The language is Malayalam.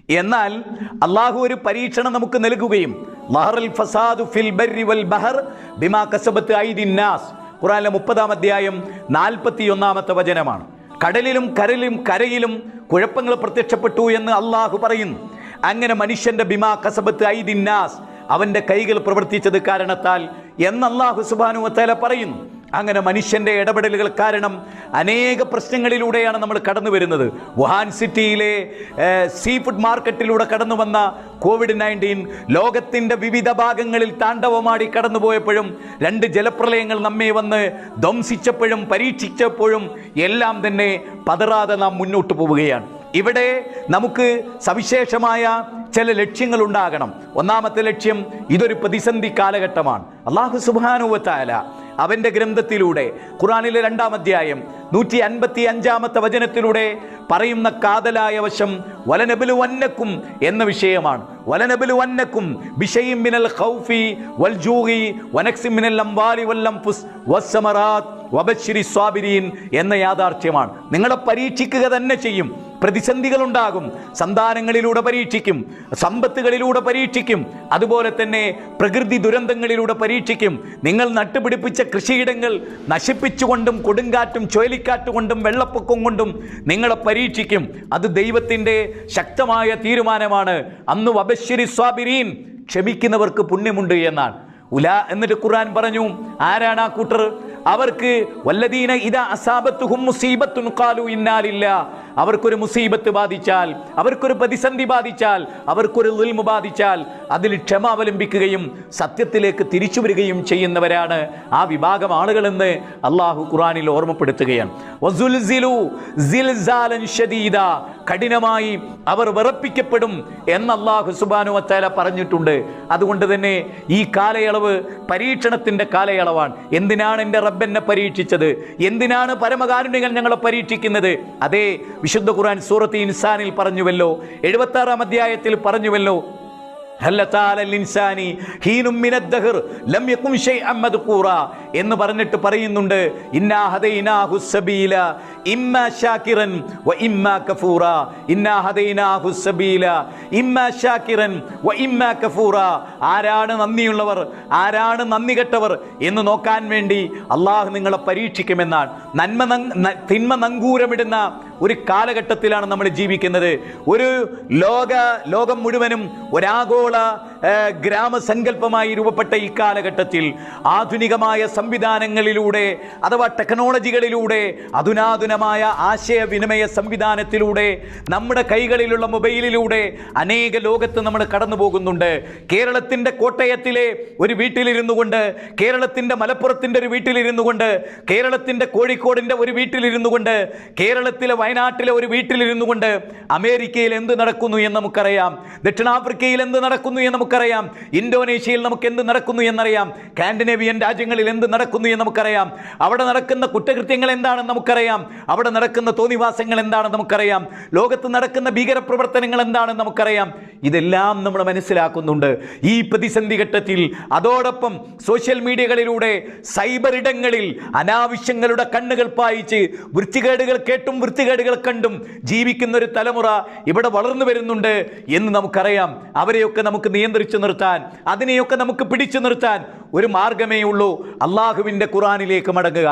എന്നാൽ അള്ളാഹു ഒരു പരീക്ഷണം നമുക്ക് നൽകുകയും ലഹറൽ ഫസാദു ഫിൽ ബർരി വൽ ബഹർ ബിമാ കസബത്ത് ഐദിൻ നാസ്, ഖുർആനിലെ 30-ാം അധ്യായം 41-ാമത്തെ വചനമാണ്. കടലിലും കരയിലും കുഴപ്പങ്ങൾ പ്രത്യക്ഷപ്പെട്ടു എന്ന് അള്ളാഹു പറയുന്നു. അങ്ങനെ മനുഷ്യന്റെ ബിമാ കസബത്ത് ഐദിൻ നാസ്, അവന്റെ കൈകൾ പ്രവർത്തിച്ചത് കാരണത്താൽ എന്ന് അല്ലാഹു സുബ്ഹാനഹു വ തആല പറയുന്നു. അങ്ങനെ മനുഷ്യന്റെ ഇടപെടലുകൾ കാരണം അനേക പ്രശ്നങ്ങളിലൂടെയാണ് നമ്മൾ കടന്നു വരുന്നത്. വുഹാൻ സിറ്റിയിലെ സീ ഫുഡ് മാർക്കറ്റിലൂടെ കടന്നു വന്ന COVID-19 ലോകത്തിൻ്റെ വിവിധ ഭാഗങ്ങളിൽ താണ്ഡവമാടി കടന്നുപോയപ്പോഴും 2 ജലപ്രളയങ്ങൾ നമ്മെ വന്ന് ധ്വംസിച്ചപ്പോഴും പരീക്ഷിച്ചപ്പോഴും എല്ലാം തന്നെ പതറാതെ നാം മുന്നോട്ട് പോവുകയാണ്. ഇവിടെ നമുക്ക് സവിശേഷമായ ചില ലക്ഷ്യങ്ങൾ ഉണ്ടാകണം. ഒന്നാമത്തെ ലക്ഷ്യം, ഇതൊരു പ്രതിസന്ധി കാലഘട്ടമാണ്. അല്ലാഹു സുബ്ഹാനഹു വ തആല അവൻ്റെ ഗ്രന്ഥത്തിലൂടെ ഖുർആനിലെ 2-ാം അധ്യായം 155-ാമത്തെ വചനത്തിലൂടെ പറയുന്ന കാതലായ വശം വലനബലുവന്നക്കും എന്ന വിഷയമാണ്. വലനബലുവന്നക്കും ബിശൈഇൻ മിനൽ ഖൗഫി വൽ ജൂഇ വനക്സിൻ മിനൽ അംവാലി വൽ അൻഫുസ് വസ്സമറാത്ത് വബശ്ശിരി സ്വാബിരീൻ എന്ന യാഥാർത്ഥ്യമാണ്. നിങ്ങളെ പരീക്ഷിക്കുക തന്നെ ചെയ്യും. പ്രതിസന്ധികൾ ഉണ്ടാകും. സന്താനങ്ങളിലൂടെ പരീക്ഷിക്കും, സമ്പത്തുകളിലൂടെ പരീക്ഷിക്കും, അതുപോലെ തന്നെ പ്രകൃതി ദുരന്തങ്ങളിലൂടെ പരീക്ഷിക്കും. നിങ്ങൾ നട്ടുപിടിപ്പിച്ച കൃഷിയിടങ്ങൾ നശിപ്പിച്ചുകൊണ്ടും കൊടുങ്കാറ്റും ചുഴലിക്കാറ്റുകൊണ്ടും വെള്ളപ്പൊക്കം കൊണ്ടും നിങ്ങളെ പരീക്ഷിക്കും. അത് ദൈവത്തിൻ്റെ ശക്തമായ തീരുമാനമാണ്. അന്ന് വബശ്ശിരി സ്വാബിരീൻ, ക്ഷമിക്കുന്നവർക്ക് പുണ്യമുണ്ട് എന്നാണ്. എന്നിട്ട് ഖുർആൻ പറഞ്ഞു, ആരാണ് ആ കൂട്ടർ? അവർക്ക് വല്ലദീന ഇദാ അസാബത്തുഹും മുസീബത്തുൻ ഖാലു ഇന്നാ ലില്ലാഹ്, അവർക്കൊരു മുസീബത്ത് ബാധിച്ചാൽ, അവർക്കൊരു പ്രതിസന്ധി ബാധിച്ചാൽ, അവർക്കൊരു ദുൽമ് ബാധിച്ചാൽ അതിൽ ക്ഷമ അവലംബിക്കുകയും സത്യത്തിലേക്ക് തിരിച്ചു വരികയും ചെയ്യുന്നവരാണ് ആ വിഭാഗം ആളുകളെന്ന് അള്ളാഹു ഖുർആനിൽ ഓർമ്മപ്പെടുത്തുകയാണ്. വസുൽസിലു സിൽസാലൻ ശദീദാ, കഠിനമായി അവർ വിറപ്പിക്കപ്പെടും എന്ന് അല്ലാഹു സുബ്ഹാനഹു വ തആല പറഞ്ഞിട്ടുണ്ട്. അതുകൊണ്ട് തന്നെ ഈ കാലയളവ് പരീക്ഷണത്തിൻ്റെ കാലയളവാണ്. എന്തിനാണ് എൻ്റെ റബ്ബ് എന്നെ പരീക്ഷിച്ചത്? എന്തിനാണ് പരമകാരുണികൻ ഞങ്ങളെ പരീക്ഷിക്കുന്നത്? അതേ വിശുദ്ധ ഖുർആൻ സൂറത്ത് ഇൻസാനിൽ പറഞ്ഞുവല്ലോ, 76-ാം അധ്യായത്തിൽ പറഞ്ഞുവല്ലോ, എന്ന് പറഞ്ഞിട്ട് പറയുന്നുണ്ട്, ഇന്നാ ഹദൈനാഹു സബീല ഇമ്മാ ശാകിറൻ വ ഇമ്മാ കഫൂറ, ഇന്നാ ഹദൈനാഹു സബീല ഇമ്മാ ശാകിറൻ വ ഇമ്മാ കഫൂറ. ആരാണ് നന്ദിയുള്ളവർ, ആരാണ് നന്ദി കെട്ടവർ എന്ന് നോക്കാൻ വേണ്ടി അള്ളാഹു നിങ്ങളെ പരീക്ഷിക്കുമെന്നാണ്. തിന്മ നങ്കൂരമിടുന്ന ഒരു കാലഘട്ടത്തിലാണ് നമ്മൾ ജീവിക്കുന്നത്. ഒരു ലോകം മുഴുവനും ഒരാഗോള ഗ്രാമസങ്കല്പമായി രൂപപ്പെട്ട ഈ കാലഘട്ടത്തിൽ ആധുനികമായ സംവിധാനങ്ങളിലൂടെ അഥവാ ടെക്നോളജികളിലൂടെ അധുനാധുനമായ ആശയവിനിമയ സംവിധാനത്തിലൂടെ നമ്മുടെ കൈകളിലുള്ള മൊബൈലിലൂടെ അനേക ലോകത്ത് നമ്മൾ കടന്നു പോകുന്നുണ്ട്. കേരളത്തിൻ്റെ കോട്ടയത്തിലെ ഒരു വീട്ടിലിരുന്നു കൊണ്ട്, കേരളത്തിൻ്റെ മലപ്പുറത്തിൻ്റെ ഒരു വീട്ടിലിരുന്നു കൊണ്ട്, കേരളത്തിൻ്റെ കോഴിക്കോടിൻ്റെ ഒരു വീട്ടിലിരുന്നു കൊണ്ട്, കേരളത്തിലെ വയനാട്ടിലെ ഒരു വീട്ടിലിരുന്നു കൊണ്ട് അമേരിക്കയിൽ എന്ത് നടക്കുന്നു എന്ന് നമുക്കറിയാം, ദക്ഷിണാഫ്രിക്കയിൽ എന്ത് നടക്കുന്നു എന്ന് നമുക്കറിയാം, ഇന്തോനേഷ്യയിൽ നമുക്ക് എന്ത് നടക്കുന്നു എന്നറിയാം, സ്കാൻഡിനേവിയൻ രാജ്യങ്ങളിൽ എന്ത് നടക്കുന്നു എന്ന് നമുക്കറിയാം, അവിടെ നടക്കുന്ന കുറ്റകൃത്യങ്ങൾ എന്താണെന്ന് നമുക്കറിയാം, അവിടെ നടക്കുന്ന തോന്നിവാസങ്ങൾ എന്താണെന്ന് നമുക്കറിയാം, ലോകത്ത് നടക്കുന്ന ഭീകരപ്രവർത്തനങ്ങൾ എന്താണെന്ന് നമുക്കറിയാം. ഇതെല്ലാം നമ്മൾ മനസ്സിലാക്കുന്നുണ്ട് ഈ പ്രതിസന്ധി ഘട്ടത്തിൽ. അതോടൊപ്പം സോഷ്യൽ മീഡിയകളിലൂടെ സൈബർ ഇടങ്ങളിൽ അനാവശ്യങ്ങളുടെ കണ്ണുകൾ പായിച്ച് വൃത്തികേടുകൾ കേട്ടും വൃത്തികേടുകൾ കണ്ടും ജീവിക്കുന്ന ഒരു തലമുറ ഇവിടെ വളർന്നു വരുന്നുണ്ട് എന്ന് നമുക്കറിയാം. അവരെയൊക്കെ നമുക്ക് നിയന്ത്രിച്ചു നിർത്താൻ, അതിനെയൊക്കെ നമുക്ക് പിടിച്ചു നിർത്താൻ ഒരു മാർഗമേ ഉള്ളൂ, അള്ളാഹുവിൻ്റെ ഖുർആനിലേക്ക് മടങ്ങുക.